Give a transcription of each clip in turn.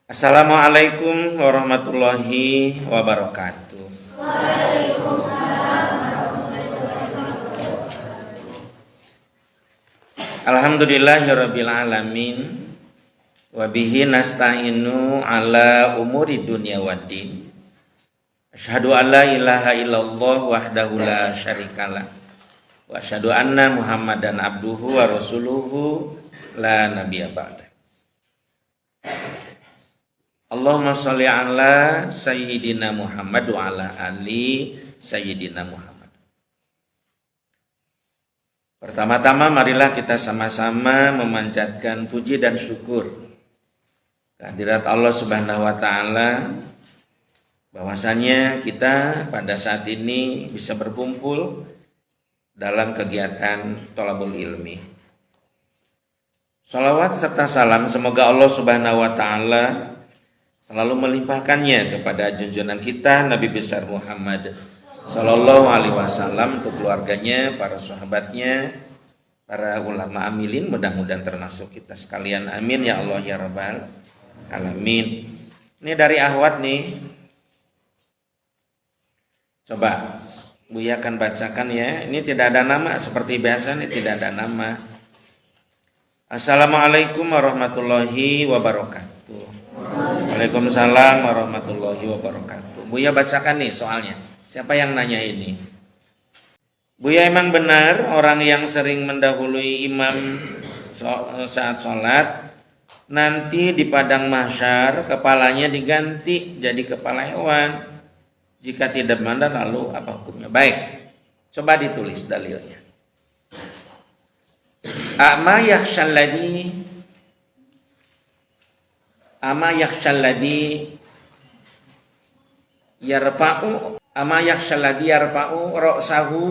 Assalamualaikum warahmatullahi wabarakatuh. Alhamdulillahirabbil alamin wa bihi nasta'inu ala umuri dunya waddin. Asyhadu an la ilaha illallah wahdahu la syarikalah wa asyhadu anna Muhammadan abduhu wa rasuluhu la nabiyya ba'da. Allahumma sholli ala sayyidina Muhammad wa ala ali sayyidina Muhammad. Pertama-tama marilah kita sama-sama memanjatkan puji dan syukur kehadirat Allah Subhanahu wa taala bahwasanya kita pada saat ini bisa berkumpul dalam kegiatan thalabul ilmi. Shalawat serta salam semoga Allah Subhanahu wa taala selalu melimpahkannya kepada junjungan kita Nabi besar Muhammad Sallallahu Alaihi Wasallam, untuk keluarganya, para sahabatnya, para ulama amilin, mudah-mudahan termasuk kita sekalian. Amin ya Allah ya Rabbal Alamin. Ini dari Ahwat nih. Coba Buya akan bacakan ya. Ini tidak ada nama seperti biasa, nih tidak ada nama. Assalamualaikum warahmatullahi wabarakatuh. Waalaikumsalam warahmatullahi wabarakatuh. Buya bacakan nih soalnya. Siapa yang nanya ini? Buya emang benar orang yang sering mendahului imam saat sholat, nanti di padang mahsyar kepalanya diganti jadi kepala hewan. Jika tidak benar lalu apa hukumnya? Baik, coba ditulis dalilnya. Ama yakhshalladhi yarfa'u ra'sahu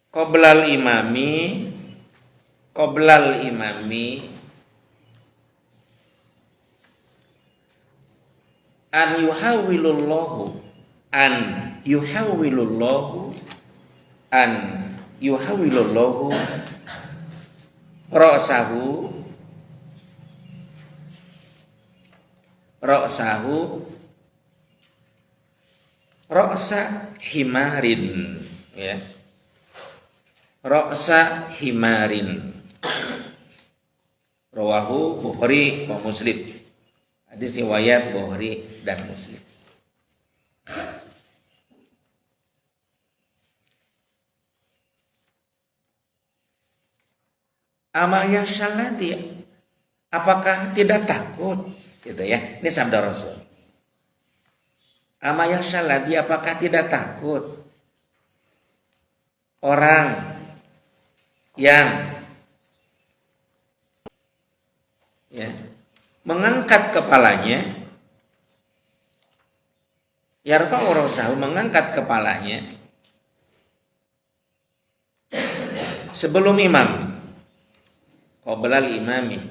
qoblal imami an yuhawwilullahu ra'sa himarin, ya. Ra'sa himarin. Rawahu Bukhari wa Muslim. Hadis riwayat Bukhari dan Muslim. Ama yakhshalladhi, apakah tidak takut, gitu ya. Ini sabda Rasul. Ama yakhshalladhi, apakah tidak takut orang yang mengangkat kepalanya, yarfa'u ra'sahu, mengangkat kepalanya sebelum imam, qoblal imami,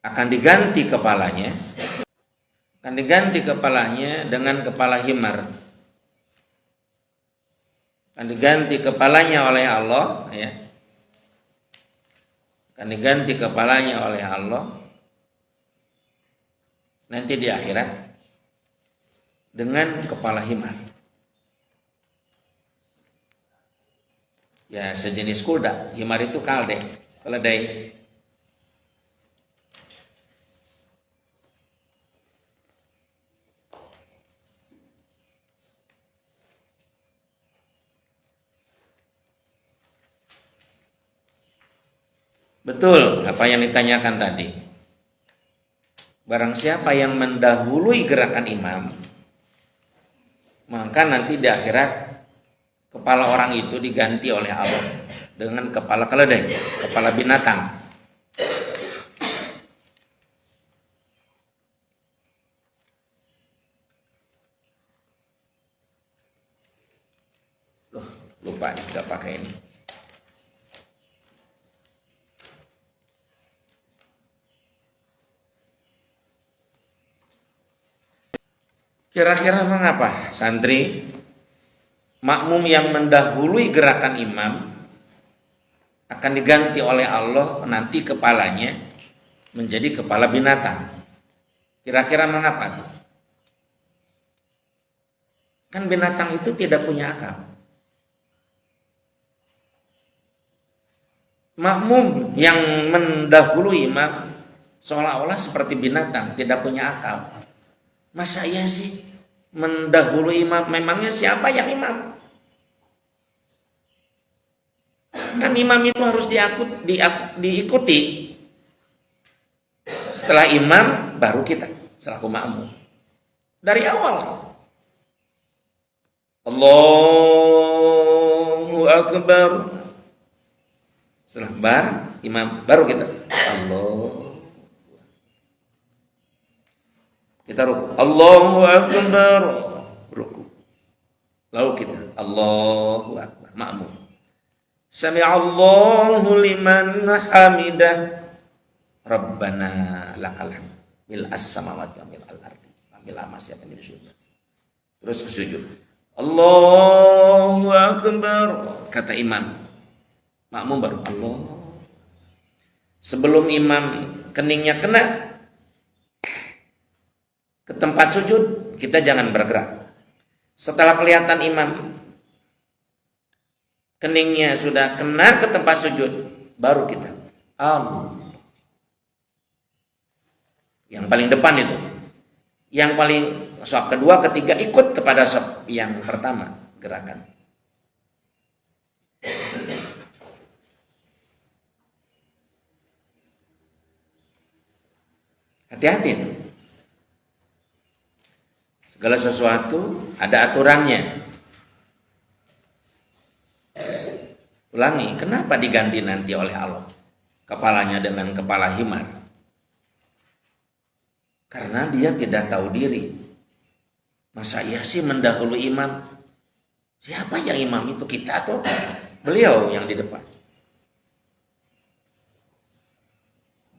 akan diganti kepalanya dengan kepala himar. Akan diganti kepalanya oleh Allah, ya. Akan diganti kepalanya oleh Allah nanti di akhirat dengan kepala himar. Ya, sejenis kuda. Himar itu keledai. Betul apa yang ditanyakan tadi. Barang siapa yang mendahului gerakan imam, maka nanti di akhirat kepala orang itu diganti oleh Allah dengan kepala keledai, kepala binatang. Lupa nih, gak pakai ini. Kira-kira mengapa santri makmum yang mendahului gerakan imam akan diganti oleh Allah nanti kepalanya menjadi kepala binatang? Kira-kira mengapa tuh? Kan binatang itu tidak punya akal. Makmum yang mendahului imam seolah-olah seperti binatang, tidak punya akal. Masa iya sih mendahului imam? Memangnya siapa yang imam? Kan imam itu harus diikuti. Setelah imam baru kita selaku makmum. Dari awal. Allahu Akbar. Setelah imam baru kita Allah. Kita ruku. Allahu Akbar. Ruku. Lalu kita Allahu Akbar. Makmum. Sami'allahu liman hamidah. Rabbana lakal hamd. Mil as-samawati wa mil al-ardi. Mil amasyata min syurga. Terus ke sujud. Allahu Akbar. Kata imam. Makmum baru Allah. Sebelum imam keningnya kena ke tempat sujud, kita jangan bergerak. Setelah kelihatan imam keningnya sudah kena ke tempat sujud, baru kita Allah. Yang paling depan itu. Yang paling shaf kedua, ketiga ikut kepada shaf yang pertama gerakan. Hati-hati itu. Segala sesuatu ada aturannya. Ulangi, kenapa diganti nanti oleh Allah kepalanya dengan kepala himar? Karena dia tidak tahu diri. Masa iya sih mendahului imam? Siapa yang imam itu? Kita atau beliau yang di depan?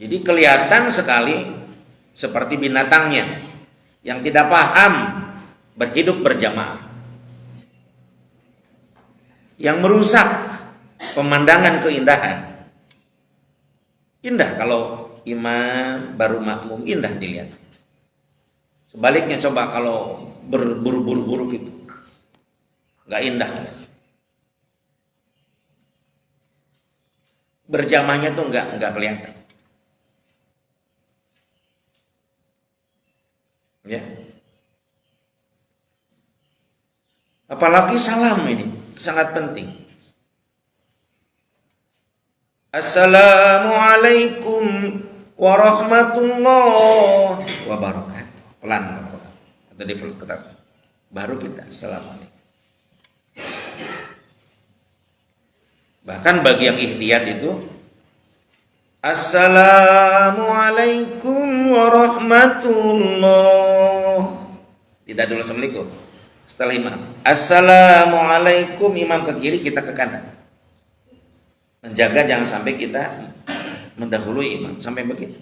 Jadi kelihatan sekali seperti binatangnya yang tidak paham berhidup berjamaah, yang merusak pemandangan keindahan. Indah kalau imam baru makmum, indah dilihat. Sebaliknya coba kalau berburu-buru gitu, nggak indah. Berjamaahnya tuh nggak kelihatan. Ya. Apalagi salam ini sangat penting. Assalamualaikum warahmatullahi wabarakatuh. Pelan atau di pelan ketat. Baru kita assalamualaikum. Bahkan bagi yang ihtiyat itu Assalamualaikum warahmatullahi. Tidak dulu assalamualaikum. Setelah imam Assalamualaikum, imam ke kiri, kita ke kanan. Menjaga jangan sampai kita mendahului imam sampai begitu.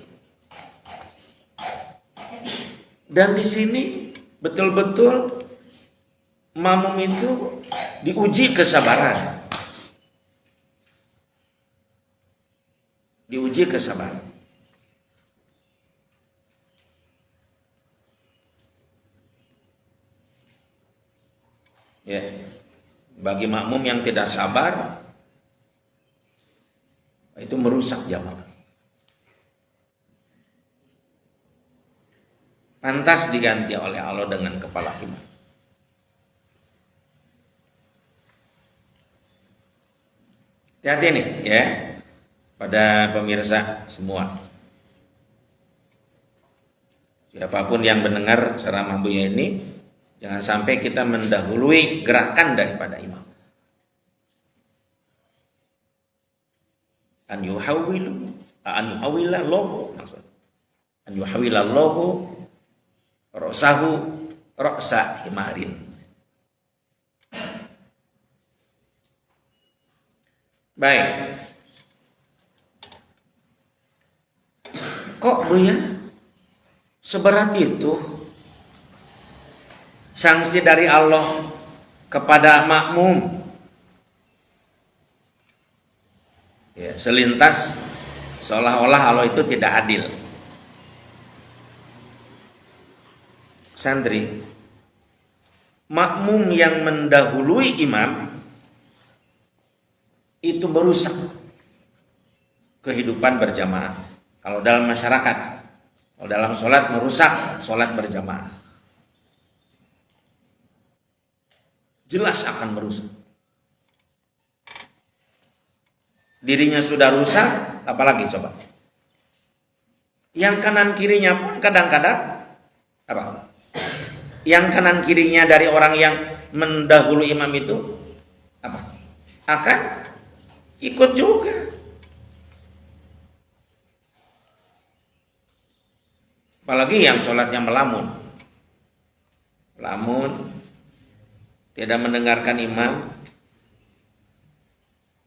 Dan di sini betul-betul makmum itu diuji kesabaran. Diuji kesabaran. Ya. Bagi makmum yang tidak sabar, itu merusak jamaah. Pantas diganti oleh Allah dengan kepala imam. Hati-hati nih ya, pada pemirsa semua. Siapapun yang mendengar ceramah Buya ini, jangan sampai kita mendahului gerakan daripada imam. An yuhawilallahu maksud. An yuhawilallahu ra'sahu ra'sa himarin. Baik. Kok Buya seberat itu sanksi dari Allah kepada makmum. Ya, selintas seolah-olah Allah itu tidak adil. Santri, makmum yang mendahului imam itu merusak kehidupan berjamaah. Kalau dalam masyarakat, kalau dalam sholat merusak sholat berjamaah. Jelas akan merusak. Dirinya sudah rusak, apalagi coba. Yang kanan kirinya pun kadang-kadang apa? Yang kanan kirinya dari orang yang mendahului imam itu apa? Akan ikut juga. Apalagi yang sholatnya melamun, tidak mendengarkan imam,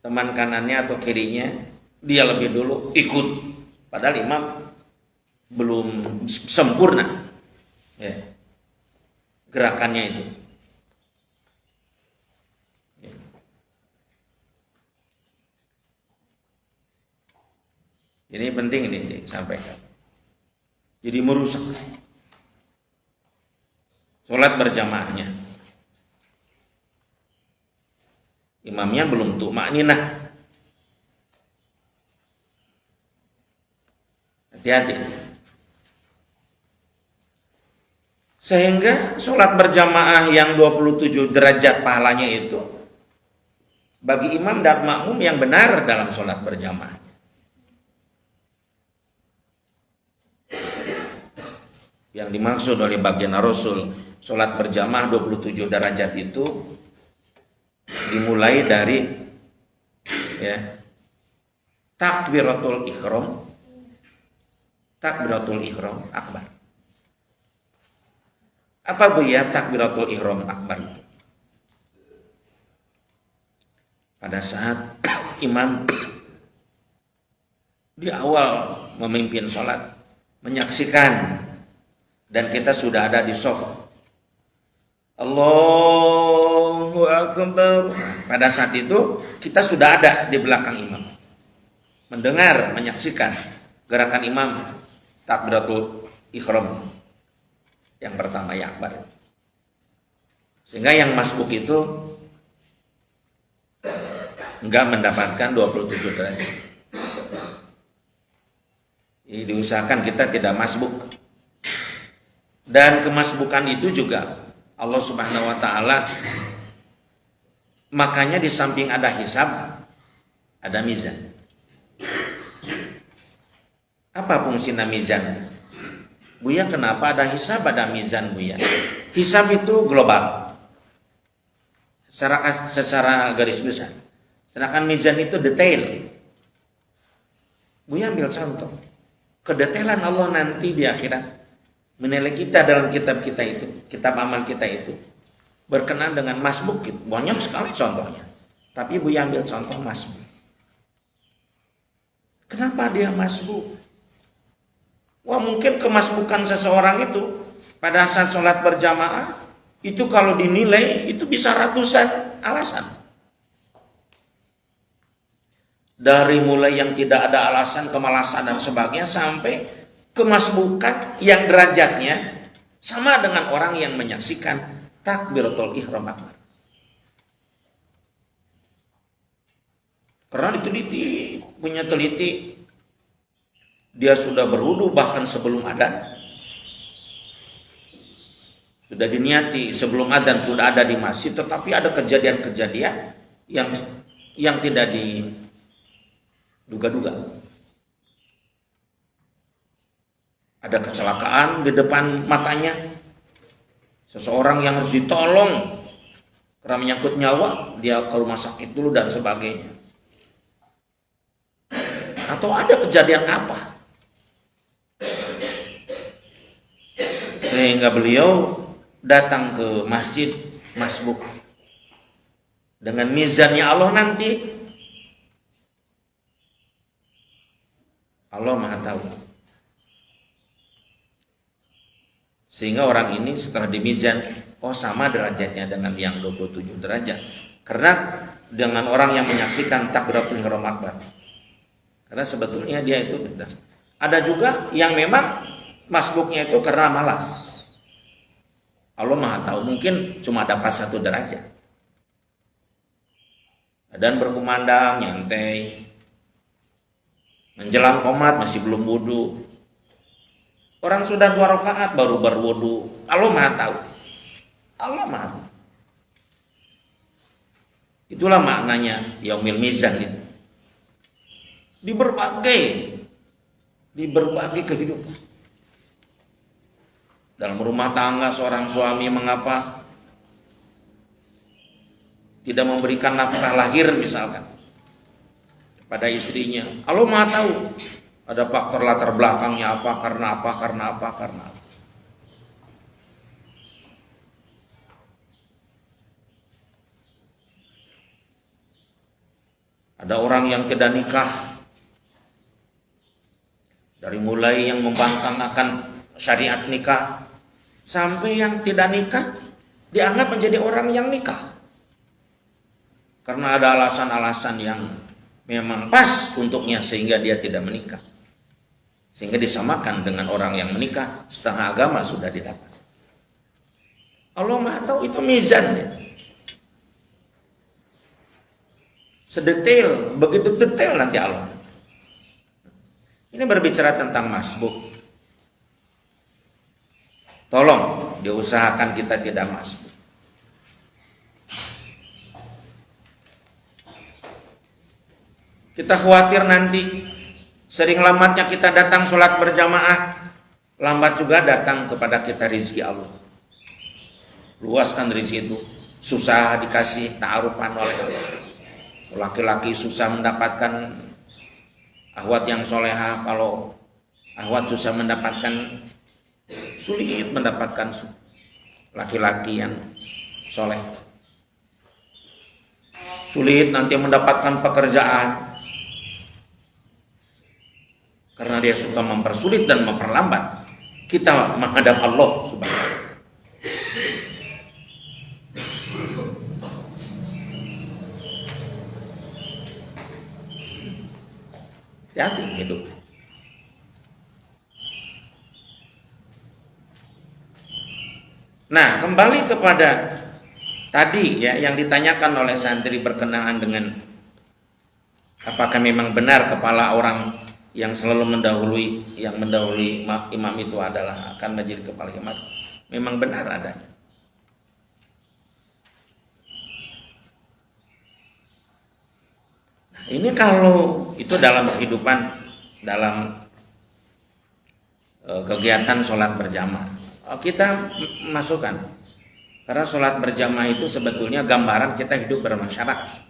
teman kanannya atau kirinya dia lebih dulu ikut, padahal imam belum sempurna ya, gerakannya itu. Ini penting ini disampaikan. Jadi merusak sholat berjamaahnya. Imamnya belum tumakninah. Hati-hati. Sehingga sholat berjamaah yang 27 derajat pahalanya itu bagi imam dan makmum yang benar dalam sholat berjamaah. Yang dimaksud oleh baginda Rasul sholat berjamaah 27 derajat itu dimulai dari ya, takbiratul ihram akbar. Apa bu ya takbiratul ihram akbar itu? Pada saat imam di awal memimpin sholat menyaksikan dan kita sudah ada di shaf. Allahu Akbar. Pada saat itu kita sudah ada di belakang imam, mendengar, menyaksikan gerakan imam takbiratul ihram yang pertama ya akbar. Sehingga yang masbuk itu enggak mendapatkan 27 derajat. Ini diusahakan kita tidak masbuk. Dan kemasbukan itu juga Allah Subhanahu wa taala, makanya di samping ada hisab ada mizan. Apa fungsi mizan? Buya, kenapa ada hisab ada mizan, Buya? Hisab itu global, secara garis besar. Sedangkan mizan itu detail. Buya ambil contoh. Kedetailan Allah nanti di akhirat menilai kita dalam kitab kita itu, kitab amal kita itu berkenan dengan masbuk. Banyak sekali contohnya, tapi Buya ambil contoh masbuk. Kenapa dia masbuk? Wah, mungkin kemasbukan seseorang itu pada saat sholat berjamaah itu kalau dinilai itu bisa ratusan alasan. Dari mulai yang tidak ada alasan, kemalasan dan sebagainya, sampai kemasbukan yang derajatnya sama dengan orang yang menyaksikan takbiratul ihram akbar. Karena punya teliti, dia sudah berwudu bahkan sebelum adzan, sudah diniati sebelum adzan, sudah ada di masjid, tetapi ada kejadian-kejadian yang tidak diduga-duga. Ada kecelakaan di depan matanya, seseorang yang harus ditolong karena menyangkut nyawa, dia ke rumah sakit dulu dan sebagainya. Atau ada kejadian apa sehingga beliau datang ke masjid masbuk dengan mizannya Allah nanti. Allah Maha tahu. Sehingga orang ini setelah dimizan, oh sama derajatnya dengan yang 27 derajat. Karena dengan orang yang menyaksikan takbiratul ihram akbar. Karena sebetulnya dia itu ada juga yang memang masbuknya itu karena malas. Allah Maha tahu, mungkin cuma dapat 1 derajat. Dan berkumandang, nyantai. Menjelang qomat masih belum wudu. Orang sudah 2 rakaat baru berwudu. Allah Maha tahu. Allah Maha tahu. Itulah maknanya yaumil mizan itu. Di berbagai kehidupan. Dalam rumah tangga seorang suami mengapa tidak memberikan nafkah lahir misalkan pada istrinya. Allah Maha tahu. Ada faktor latar belakangnya apa, karena apa. Ada orang yang tidak nikah. Dari mulai yang membangkang akan syariat nikah sampai yang tidak nikah dianggap menjadi orang yang nikah. Karena ada alasan-alasan yang memang pas untuknya sehingga dia tidak menikah. Sehingga disamakan dengan orang yang menikah, setengah agama sudah didapat. Allah Maha tahu, itu mizan ya. Sedetail, begitu detail nanti Allah. Ini berbicara tentang masbuk. Tolong diusahakan kita tidak masbuk. Kita khawatir nanti sering lambatnya kita datang sholat berjamaah, lambat juga datang kepada kita rizki Allah. Luaskan rizki itu, susah dikasih ta'arufan oleh Allah. Laki-laki susah mendapatkan ahwat yang solehah, kalau ahwat susah mendapatkan, sulit mendapatkan laki-laki yang soleh. Sulit nanti mendapatkan pekerjaan. Karena dia suka mempersulit dan memperlambat kita menghadap Allah Subhanahu. Hati hidup. Nah, kembali kepada tadi ya yang ditanyakan oleh santri berkenaan dengan apakah memang benar kepala orang yang selalu mendahului imam itu adalah akan menjadi kepala imam. Memang benar adanya. Nah, ini kalau itu dalam kehidupan, dalam kegiatan sholat berjamaah, kita masukkan. Karena sholat berjamaah itu sebetulnya gambaran kita hidup bermasyarakat.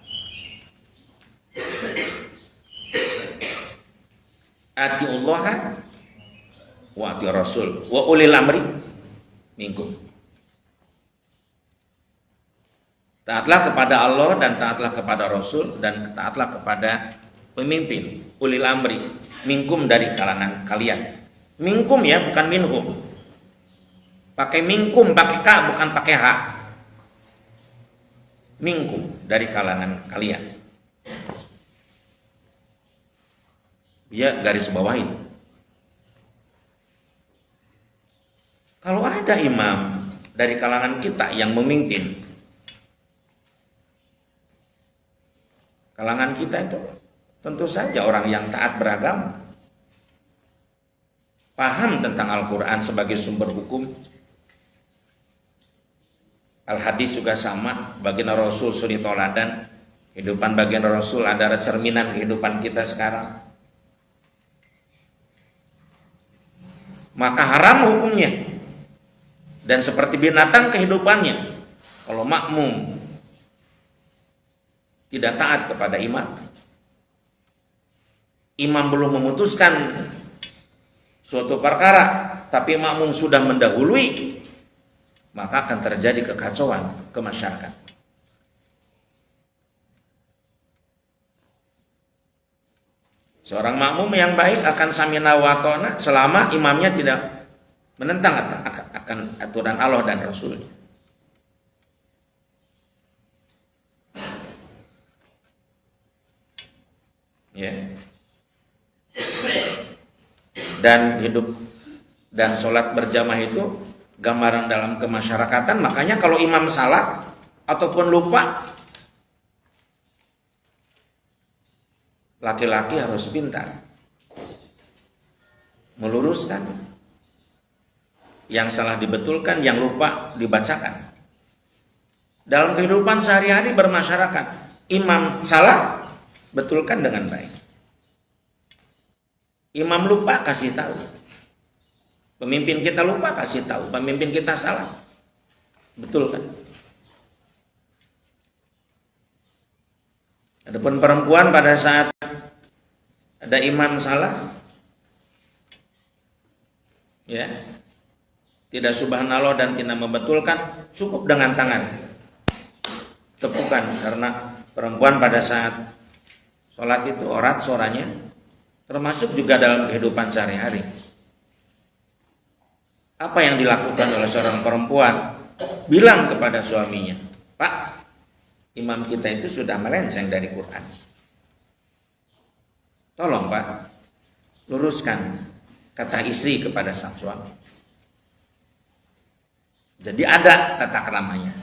Ati Allah wa ati Rasul wa ulil amri minkum. Taatlah kepada Allah dan taatlah kepada Rasul dan taatlah kepada pemimpin ulil amri minkum dari kalangan kalian. Minkum ya, bukan minhum. Pakai minkum, pakai ka, bukan pakai ha. Minkum dari kalangan kalian. Ya, garis bawahin. Kalau ada imam dari kalangan kita yang memimpin, kalangan kita itu tentu saja orang yang taat beragama, paham tentang Al-Quran sebagai sumber hukum, Al-Hadis juga sama, baginda Rasul suri toladan, kehidupan baginda Rasul adalah cerminan kehidupan kita sekarang. Maka haram hukumnya dan seperti binatang kehidupannya kalau makmum tidak taat kepada imam. Imam belum memutuskan suatu perkara tapi makmum sudah mendahului, maka akan terjadi kekacauan ke masyarakat. Seorang makmum yang baik akan samina wa ta'na selama imamnya tidak menentang akan aturan Allah dan Rasulnya. Ya. Dan hidup dan sholat berjamaah itu gambaran dalam kemasyarakatan. Makanya kalau imam salah ataupun lupa, laki-laki harus pintar meluruskan. Yang salah dibetulkan, yang lupa dibacakan. Dalam kehidupan sehari-hari bermasyarakat, imam salah, betulkan dengan baik. Imam lupa, kasih tahu. Pemimpin kita lupa, kasih tahu. Pemimpin kita salah, betulkan. Adapun perempuan pada saat ada imam salah, ya, tidak subhanallah dan tidak membetulkan, cukup dengan tangan tepukan. Karena perempuan pada saat sholat itu orat suaranya, termasuk juga dalam kehidupan sehari-hari. Apa yang dilakukan oleh seorang perempuan? Bilang kepada suaminya, Pak, imam kita itu sudah melenceng dari Quran. Tolong Pak, luruskan, kata istri kepada sang suami. Jadi ada tata keramanya.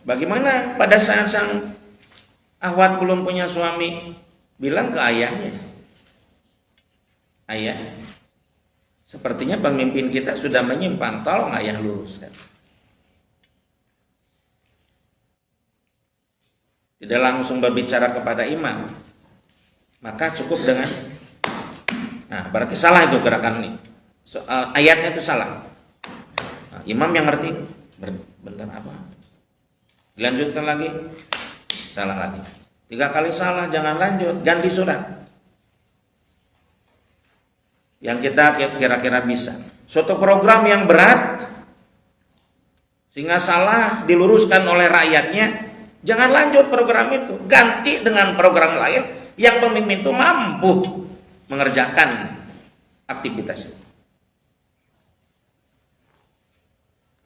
Bagaimana pada saat sang ahwat belum punya suami, bilang ke ayahnya, ayah, sepertinya pemimpin kita sudah menyimpang, tolong ayah luruskan. Tidak langsung berbicara kepada imam, maka cukup dengan, nah berarti salah itu gerakan ini. Ayatnya itu salah. Nah, imam yang ngerti, bentar apa? Dilanjutkan lagi, salah lagi. 3 kali salah, jangan lanjut, ganti surat. Yang kita kira-kira bisa. Suatu program yang berat, sehingga salah diluruskan oleh rakyatnya, jangan lanjut program itu, ganti dengan program lain yang pemimpin itu mampu mengerjakan aktivitas itu.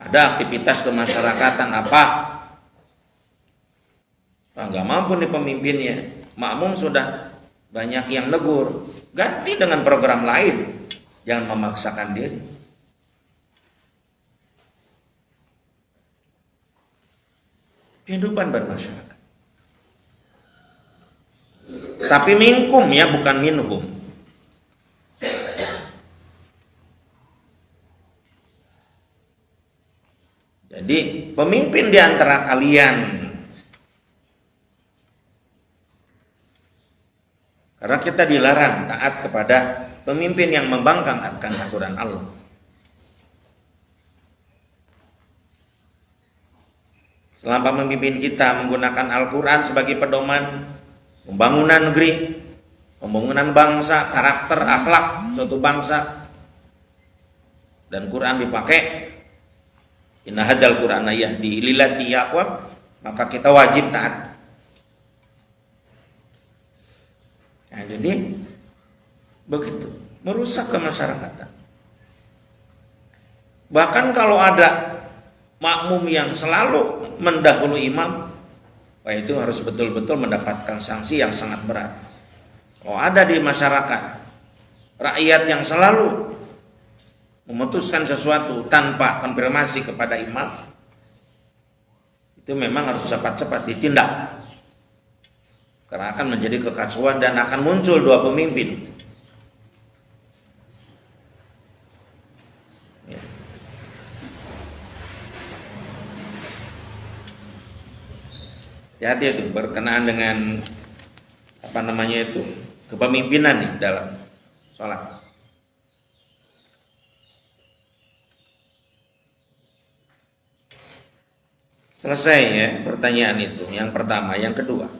Ada aktivitas kemasyarakatan apa? Nggak mampu nih pemimpinnya, makmum sudah banyak yang negur, ganti dengan program lain, jangan memaksakan diri. Kehidupan bermasyarakat. Tapi minkum ya, bukan minhum. Jadi pemimpin di antara kalian, karena kita dilarang taat kepada pemimpin yang membangkang akan aturan Allah. Selama pemimpin kita menggunakan Al-Quran sebagai pedoman pembangunan negeri, pembangunan bangsa, karakter, akhlak suatu bangsa, dan Quran dipakai, inna hadzal Qur'ana yahdi lillati aqwam, maka kita wajib taat. Nah, jadi begitu, merusak kemasyarakatan. Bahkan kalau ada makmum yang selalu mendahului imam, wah itu harus betul-betul mendapatkan sanksi yang sangat berat. Kalau ada di masyarakat rakyat yang selalu memutuskan sesuatu tanpa konfirmasi kepada imam, itu memang harus cepat-cepat ditindak, karena akan menjadi kekacauan dan akan muncul 2 pemimpin. Ya. Hati-hati itu berkenaan dengan kepemimpinan nih dalam sholat. Selesai ya pertanyaan itu, yang pertama. Yang kedua,